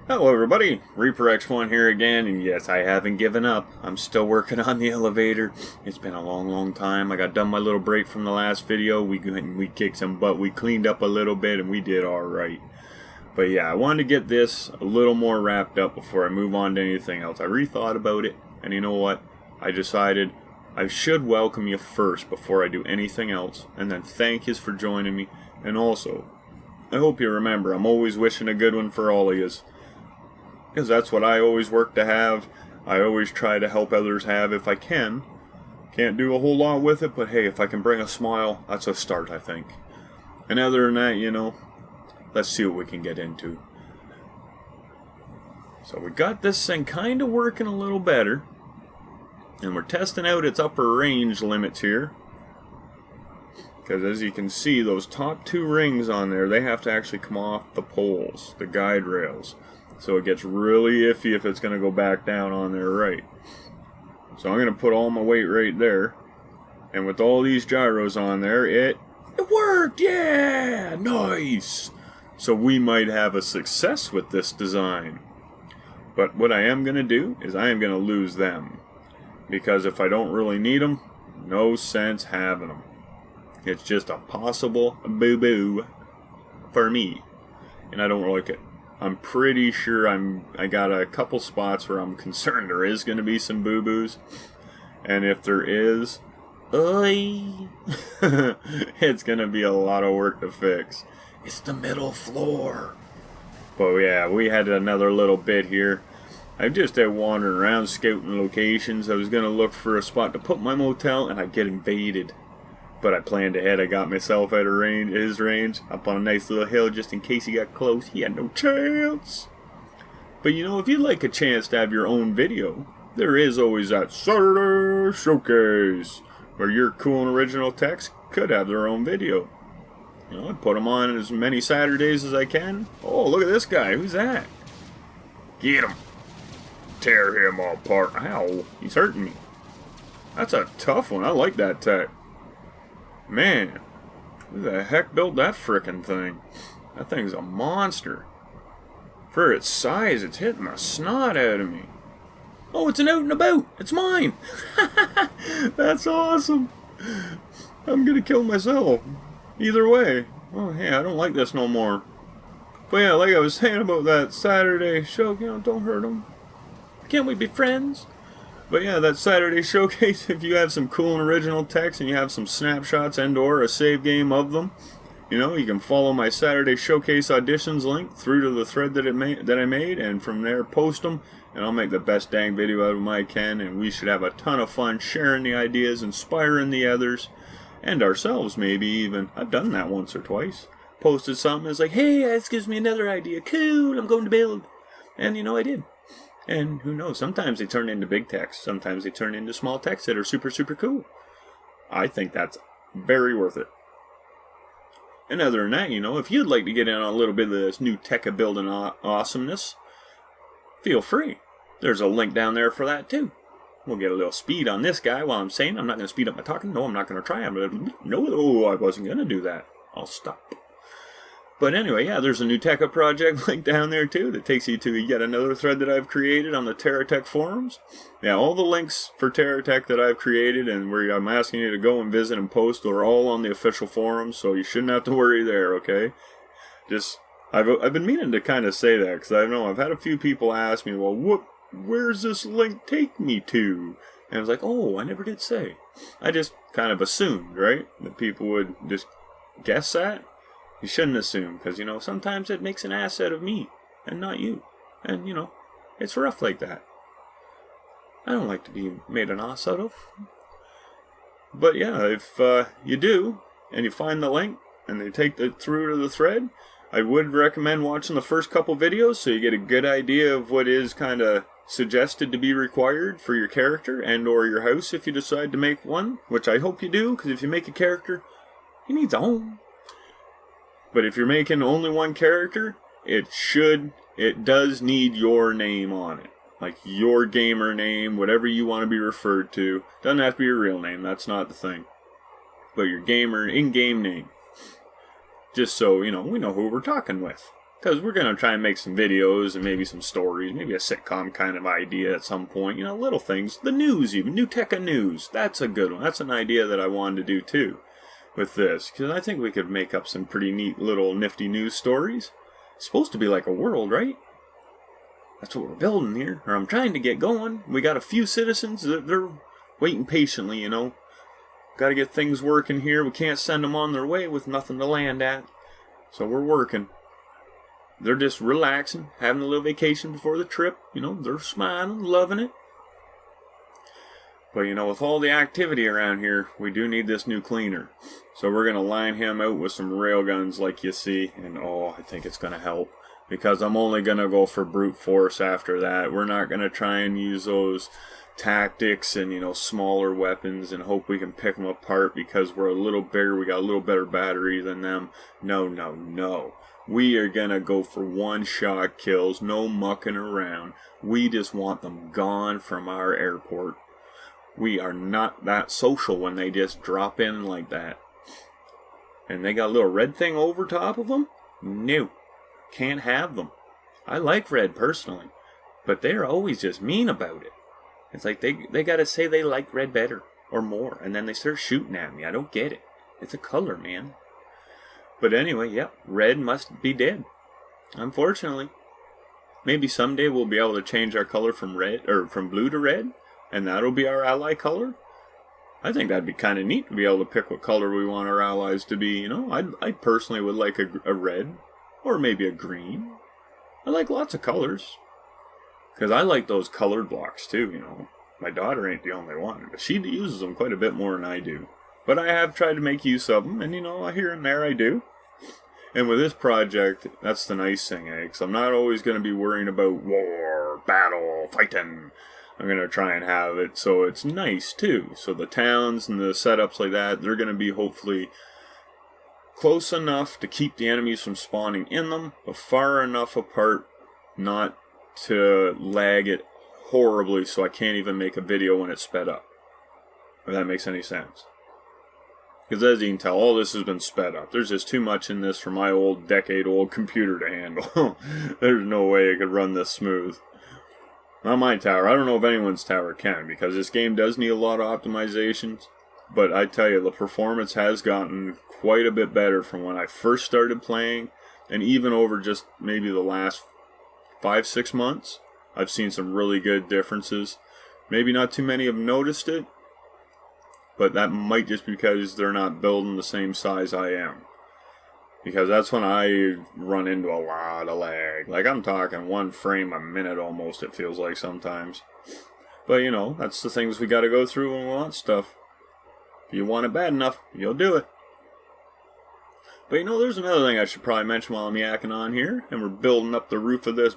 Hello everybody, Reaper X1 here again, and yes, I haven't given up. I'm still working on the elevator. It's been a long time. I got done my little break from the last video. We kicked some butt. We cleaned up a little bit and we did alright. But yeah, I wanted to get this a little more wrapped up before I move on to anything else. I rethought about it, and you know what? I decided I should welcome you first before I do anything else, and then thank you for joining me. And also, I hope you remember, I'm always wishing a good one for all of yous. Because that's what I always work to have. I always try to help others have if I can. Can't do a whole lot with it, but hey, if I can bring a smile, that's a start, I think. And other than that, you know, let's see what we can get into. So we got this thing kind of working a little better. And we're testing out its upper range limits here. Because as you can see, those top two rings on there, they have to actually come off the poles, the guide rails. So it gets really iffy if it's going to go back down on there right. So I'm going to put all my weight right there. And with all these gyros on there, it worked! Yeah! Nice! So we might have a success with this design. But what I am going to do is I am going to lose them. Because if I don't really need them, no sense having them. It's just a possible boo-boo for me. And I don't like it. I'm pretty sure I got a couple spots where I'm concerned there is going to be some boo-boos. And if there is, it's going to be a lot of work to fix. It's the middle floor. But yeah, we had another little bit here. I'm just out wandering around scouting locations. I was going to look for a spot to put my motel and I get invaded. But I planned ahead. I got myself out of his range, up on a nice little hill just in case he got close. He had no chance. But you know, if you'd like a chance to have your own video, there is always that Saturday Showcase, where your cool and original techs could have their own video. You know, I put them on as many Saturdays as I can. Oh, look at this guy. Who's that? Get him. Tear him apart. Ow, he's hurting me. That's a tough one. I like that tech. Man, who the heck built that frickin' thing? That thing's a monster. For its size, it's hitting the snot out of me. Oh, it's an out and about. It's mine. That's awesome. I'm gonna kill myself. Either way. Oh, hey, I don't like this no more. But yeah, like I was saying about that Saturday show, you know, don't hurt him. Can't we be friends? But yeah, that Saturday showcase, if you have some cool and original text and you have some snapshots and or a save game of them, you know, you can follow my Saturday showcase auditions link through to the thread that I made, and from there post them, and I'll make the best dang video out of them I can, and we should have a ton of fun sharing the ideas, inspiring the others, and ourselves maybe even. I've done that once or twice. Posted something, it's like, hey, this gives me another idea, cool, I'm going to build. And you know, I did. And who knows, sometimes they turn into big text, sometimes they turn into small text that are super cool. I think that's very worth it. And other than that, you know, if you'd like to get in on a little bit of this new tech building awesomeness, feel free. There's a link down there for that too. We'll get a little speed on this guy while I'm saying I'm not going to speed up my talking. No, I'm not going to try. No, I wasn't going to do that. I'll stop. But anyway, yeah, there's a new Tekka project link down there too that takes you to yet another thread that I've created on the TerraTech forums. Yeah, all the links for TerraTech that I've created and where I'm asking you to go and visit and post are all on the official forums, so you shouldn't have to worry there, okay? Just, I've been meaning to kind of say that because I know I've had a few people ask me, well, where's this link take me to? And I was like, oh, I never did say. I just kind of assumed, right, that people would just guess that. You shouldn't assume, because, you know, sometimes it makes an ass out of me, and not you. And, you know, it's rough like that. I don't like to be made an ass out of. But yeah, if you do, and you find the link, and they take it through to the thread, I would recommend watching the first couple videos, so you get a good idea of what is kind of suggested to be required for your character, and or your house if you decide to make one, which I hope you do, because if you make a character, he needs a home. But if you're making only one character, it does need your name on it. Like your gamer name, whatever you want to be referred to. Doesn't have to be your real name, that's not the thing. But your gamer in-game name. Just so, you know, we know who we're talking with. Because we're going to try and make some videos and maybe some stories, maybe a sitcom kind of idea at some point. You know, little things. The news even. New Tech News. That's a good one. That's an idea that I wanted to do too with this. Because I think we could make up some pretty neat little nifty news stories. It's supposed to be like a world, right? That's what we're building here. Or I'm trying to get going. We got a few citizens that they're waiting patiently, you know. Got to get things working here. We can't send them on their way with nothing to land at. So we're working. They're just relaxing, having a little vacation before the trip. You know, they're smiling, loving it. But, you know, with all the activity around here, we do need this new cleaner. So we're going to line him out with some railguns like you see. And, oh, I think it's going to help. Because I'm only going to go for brute force after that. We're not going to try and use those tactics and, you know, smaller weapons and hope we can pick them apart because we're a little bigger. We got a little better battery than them. No, no, no. We are going to go for one-shot kills, no mucking around. We just want them gone from our airport. We are not that social when they just drop in like that. And they got a little red thing over top of them? No. Can't have them. I like red personally, but they're always just mean about it. It's like they got to say they like red better or more, and then they start shooting at me. I don't get it. It's a color, man. But anyway, yep, red must be dead. Unfortunately. Maybe someday we'll be able to change our color from red or from blue to red, and that'll be our ally color. I think that'd be kind of neat to be able to pick what color we want our allies to be. You know, I personally would like a red or maybe a green. I like lots of colors because I like those colored blocks too. You know, my daughter ain't the only one, but she uses them quite a bit more than I do. But I have tried to make use of them, and you know, here and there I do. And with this project, that's the nice thing, because I'm not always going to be worrying about war, battle, fighting. I'm going to try and have it so it's nice too. So the towns and the setups like that, they're going to be hopefully close enough to keep the enemies from spawning in them, but far enough apart not to lag it horribly so I can't even make a video when it's sped up. If that makes any sense. Because as you can tell, all this has been sped up. There's just too much in this for my old, decade-old computer to handle. There's no way I could run this smooth. Not my tower. I don't know if anyone's tower can, because this game does need a lot of optimizations. But I tell you, the performance has gotten quite a bit better from when I first started playing, and even over just maybe the last 5-6 months. I've seen some really good differences. Maybe not too many have noticed it, but that might just be because they're not building the same size I am. Because that's when I run into a lot of lag. Like, I'm talking 1 frame a minute almost, it feels like sometimes. But, you know, that's the things we gotta go through when we want stuff. If you want it bad enough, you'll do it. But, you know, there's another thing I should probably mention while I'm yakking on here. And we're building up the roof of this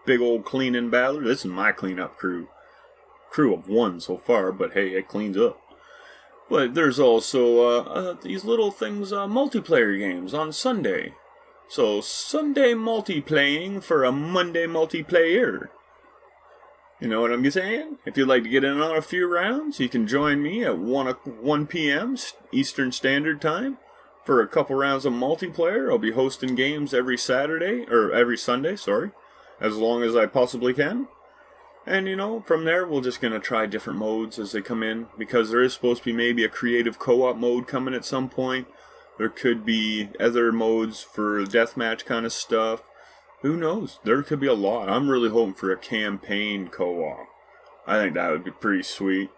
big old cleaning battler. This is my cleanup crew. Crew of 1 so far, but hey, it cleans up. But there's also these little things, multiplayer games on Sunday. So Sunday multiplaying for a Monday multiplayer. You know what I'm saying? If you'd like to get in on a few rounds, you can join me at 1 p.m. Eastern Standard Time for a couple rounds of multiplayer. I'll be hosting games every Sunday, as long as I possibly can. And, you know, from there, we're just going to try different modes as they come in. Because there is supposed to be maybe a creative co-op mode coming at some point. There could be other modes for deathmatch kind of stuff. Who knows? There could be a lot. I'm really hoping for a campaign co-op. I think that would be pretty sweet.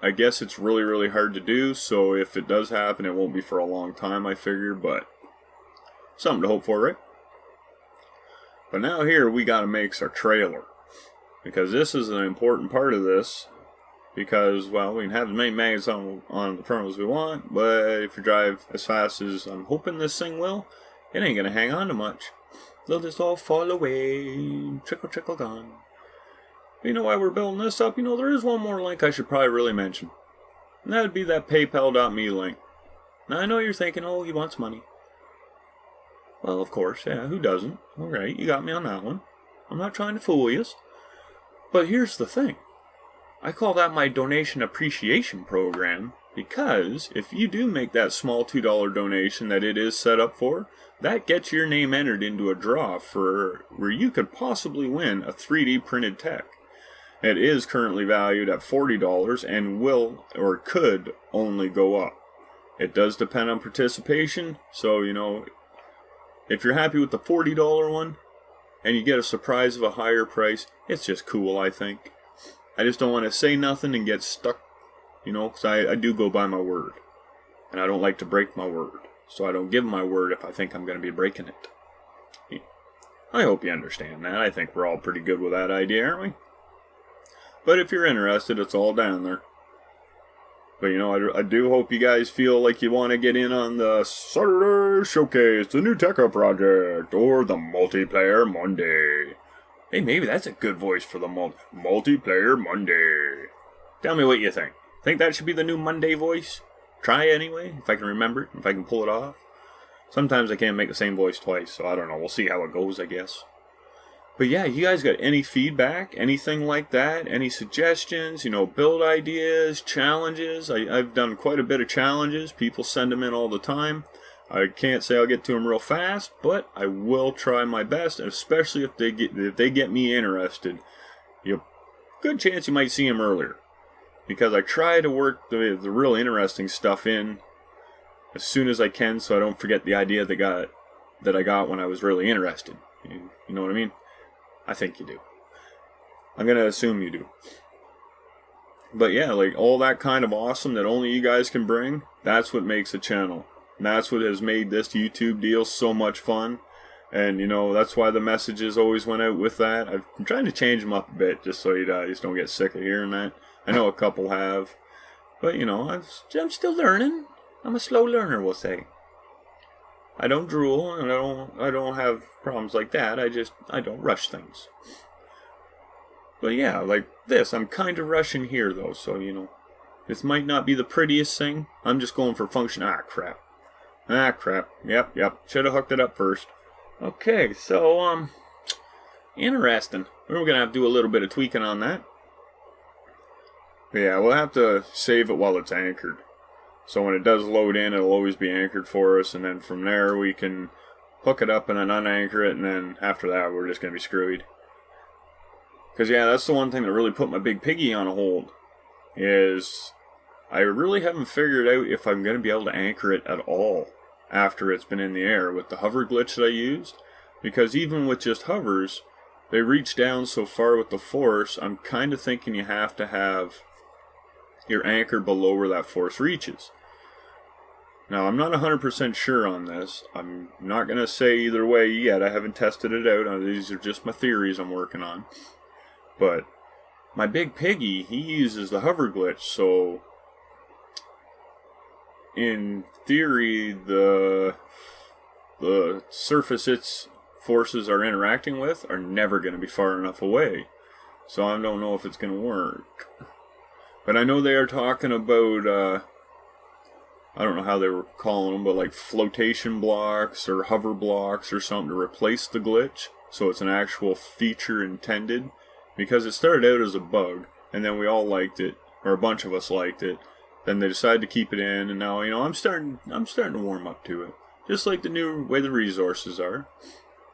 I guess it's really, really hard to do. So if it does happen, it won't be for a long time, I figure. But something to hope for, right? But now here, we got to make our trailer. Because this is an important part of this. Because, well, we can have as many magnets on the front as we want. But if you drive as fast as I'm hoping this thing will, it ain't going to hang on to much. They'll just all fall away. Trickle, trickle, gone. But you know why we're building this up? You know, there is one more link I should probably really mention. And that would be that PayPal.me link. Now, I know you're thinking, oh, he wants money. Well, of course, yeah, who doesn't? Alright, you got me on that one. I'm not trying to fool you. But here's the thing. I call that my donation appreciation program, because if you do make that small $2 donation that it is set up for, that gets your name entered into a draw for where you could possibly win a 3D printed tech. It is currently valued at $40 and will or could only go up. It does depend on participation, so if you're happy with the $40 one and you get a surprise of a higher price, it's just cool, I think. I just don't want to say nothing and get stuck, because I do go by my word. And I don't like to break my word. So I don't give my word if I think I'm going to be breaking it. I hope you understand that. I think we're all pretty good with that idea, aren't we? But if you're interested, it's all down there. But I do hope you guys feel like you want to get in on the Saturday Showcase, the new Tekka project, or the Multiplayer Monday. Hey, maybe that's a good voice for the Multiplayer Monday. Tell me what you think. Think that should be the new Monday voice? Try anyway, if I can remember it, if I can pull it off. Sometimes I can't make the same voice twice, so I don't know. We'll see how it goes, I guess. But yeah, you guys got any feedback, anything like that? Any suggestions, build ideas, challenges? I've done quite a bit of challenges. People send them in all the time. I can't say I'll get to them real fast, but I will try my best, especially if they get me interested. Good chance you might see them earlier. Because I try to work the real interesting stuff in as soon as I can, so I don't forget the idea that I got when I was really interested. You know what I mean? I think you do. I'm going to assume you do. But yeah, all that kind of awesome that only you guys can bring, that's what makes a channel. And that's what has made this YouTube deal so much fun. And, that's why the messages always went out with that. I'm trying to change them up a bit, just so you guys don't get sick of hearing that. I know a couple have. But, I'm still learning. I'm a slow learner, we'll say. I don't drool, and I don't have problems like that. I don't rush things. But yeah, like this, I'm kind of rushing here, though, so, this might not be the prettiest thing. I'm just going for function. Ah, crap. Yep. Should have hooked it up first. Okay, so, interesting. We're going to have to do a little bit of tweaking on that. But yeah, we'll have to save it while it's anchored. So when it does load in, it'll always be anchored for us, and then from there we can hook it up and then unanchor it, and then after that we're just going to be screwed. Because yeah, that's the one thing that really put my big piggy on a hold, is I really haven't figured out if I'm going to be able to anchor it at all after it's been in the air with the hover glitch that I used. Because even with just hovers, they reach down so far with the force, I'm kind of thinking you have to have your anchor below where that force reaches. Now, I'm not 100% sure on this. I'm not going to say either way yet. I haven't tested it out. These are just my theories I'm working on. But my big piggy, he uses the hover glitch, so in theory, the surface its forces are interacting with are never going to be far enough away. So I don't know if it's going to work. But I know they are talking about, I don't know how they were calling them, but like flotation blocks or hover blocks or something to replace the glitch. So it's an actual feature intended. Because it started out as a bug, and then we all liked it, or a bunch of us liked it. Then they decided to keep it in, and now, I'm starting to warm up to it. Just like the new way the resources are.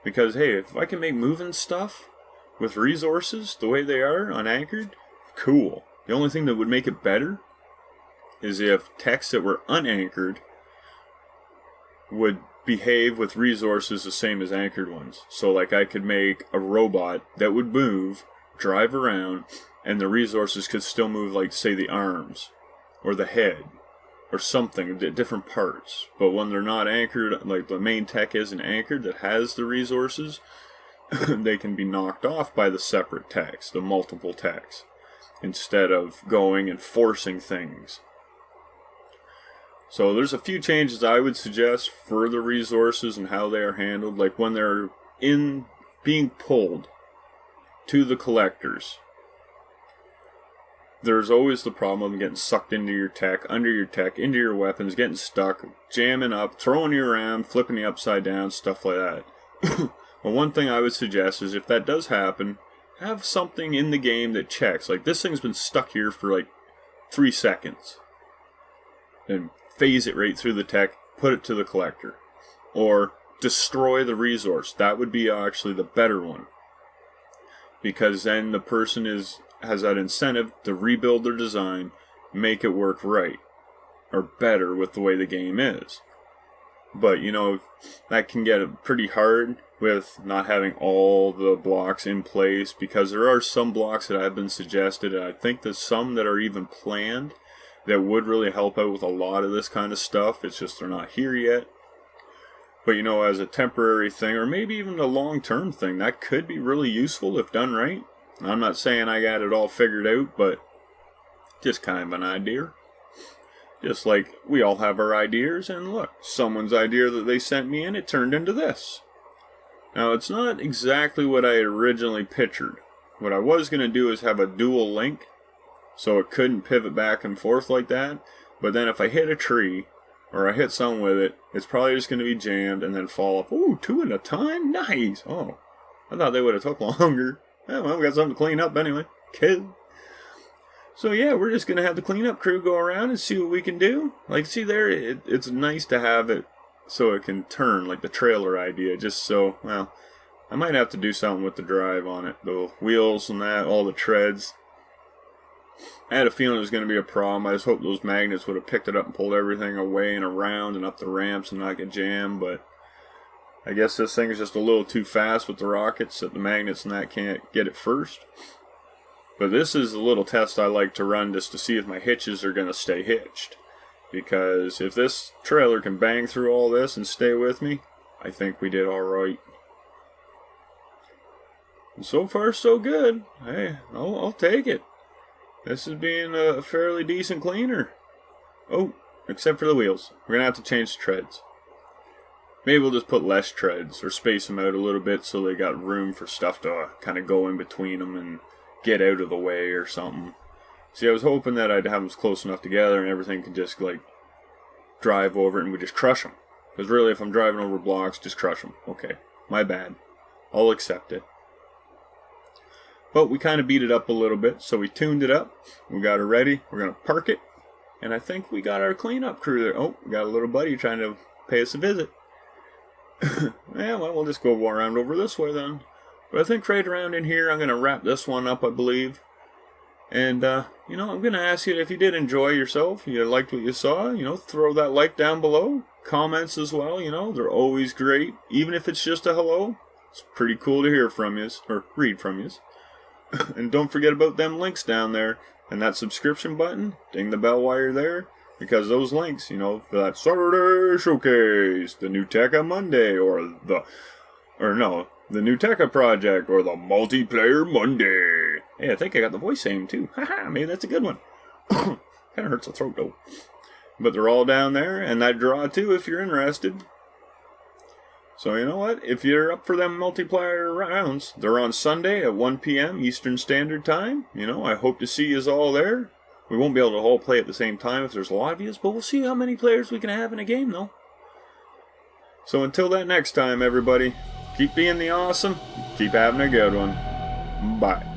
Because, hey, if I can make moving stuff with resources the way they are, unanchored, cool. The only thing that would make it better is if techs that were unanchored would behave with resources the same as anchored ones. So, like, I could make a robot that would move, drive around, and the resources could still move, like, say, the arms, or the head, or something, different parts. But when they're not anchored, like the main tech isn't anchored that has the resources, they can be knocked off by the separate techs, the multiple techs, instead of going and forcing things. So there's a few changes I would suggest for the resources and how they are handled, like when they're being pulled to the collectors. There's always the problem of getting sucked into your tech, under your tech, into your weapons, getting stuck, jamming up, throwing you around, flipping you upside down, stuff like that. Well, one thing I would suggest is if that does happen, have something in the game that checks. Like, this thing's been stuck here for like 3 seconds. And phase it right through the tech, put it to the collector. Or destroy the resource. That would be actually the better one. Because then the person has that incentive to rebuild their design, make it work right. Or better with the way the game is. But, you know, that can get pretty hard with not having all the blocks in place, because there are some blocks that have been suggested, and I think there's some that are even planned that would really help out with a lot of this kind of stuff. It's just they're not here yet. But, you know, as a temporary thing, or maybe even a long-term thing, that could be really useful if done right. I'm not saying I got it all figured out, but just kind of an idea. Just like we all have our ideas, and look, someone's idea that they sent me in, it turned into this. Now, it's not exactly what I originally pictured. What I was going to do is have a dual link, so it couldn't pivot back and forth like that. But then if I hit a tree, or I hit something with it, it's probably just going to be jammed and then fall off. Ooh, 2 at a time? Nice! Oh, I thought they would have took longer. Oh, well, we got something to clean up anyway. Cool. So yeah, we're just going to have the cleanup crew go around and see what we can do. Like, see there, it's nice to have it so it can turn, like the trailer idea, just so, well, I might have to do something with the drive on it. The wheels and that, all the treads. I had a feeling it was going to be a problem. I just hoped those magnets would have picked it up and pulled everything away and around and up the ramps and not get jammed, but I guess this thing is just a little too fast with the rockets that the magnets and that can't get it first. But this is a little test I like to run just to see if my hitches are going to stay hitched. Because if this trailer can bang through all this and stay with me, I think we did alright. And so far, so good. Hey, I'll take it. This is being a fairly decent cleaner. Oh, except for the wheels. We're going to have to change the treads. Maybe we'll just put less treads or space them out a little bit so they got room for stuff to kind of go in between them and get out of the way or something. See, I was hoping that I'd have them close enough together and everything could just, like, drive over it and we just crush them. Because really, if I'm driving over blocks, just crush them. Okay, my bad. I'll accept it. But we kind of beat it up a little bit, so we tuned it up. We got it ready. We're going to park it. And I think we got our cleanup crew there. Oh, we got a little buddy trying to pay us a visit. Yeah, well, we'll just go around over this way then. But I think right around in here, I'm going to wrap this one up, I believe. And, you know, I'm going to ask you if you did enjoy yourself, you liked what you saw, you know, throw that like down below. Comments as well, you know, they're always great. Even if it's just a hello, it's pretty cool to hear from you, or read from you. And don't forget about them links down there. And that subscription button, ding the bell while you're there. Because those links, you know, for that Saturday showcase, the new Tekka Monday, the new Tekka project, or the multiplayer Monday. Hey, I think I got the voice aim too. Haha, maybe that's a good one. Kind of hurts the throat though. But they're all down there, and that draw too if you're interested. So you know what? If you're up for them multiplayer rounds, they're on Sunday at 1 p.m. Eastern Standard Time. You know, I hope to see you all there. We won't be able to all play at the same time if there's a lot of you, but we'll see how many players we can have in a game though. So until that next time, everybody, keep being the awesome, keep having a good one. Bye.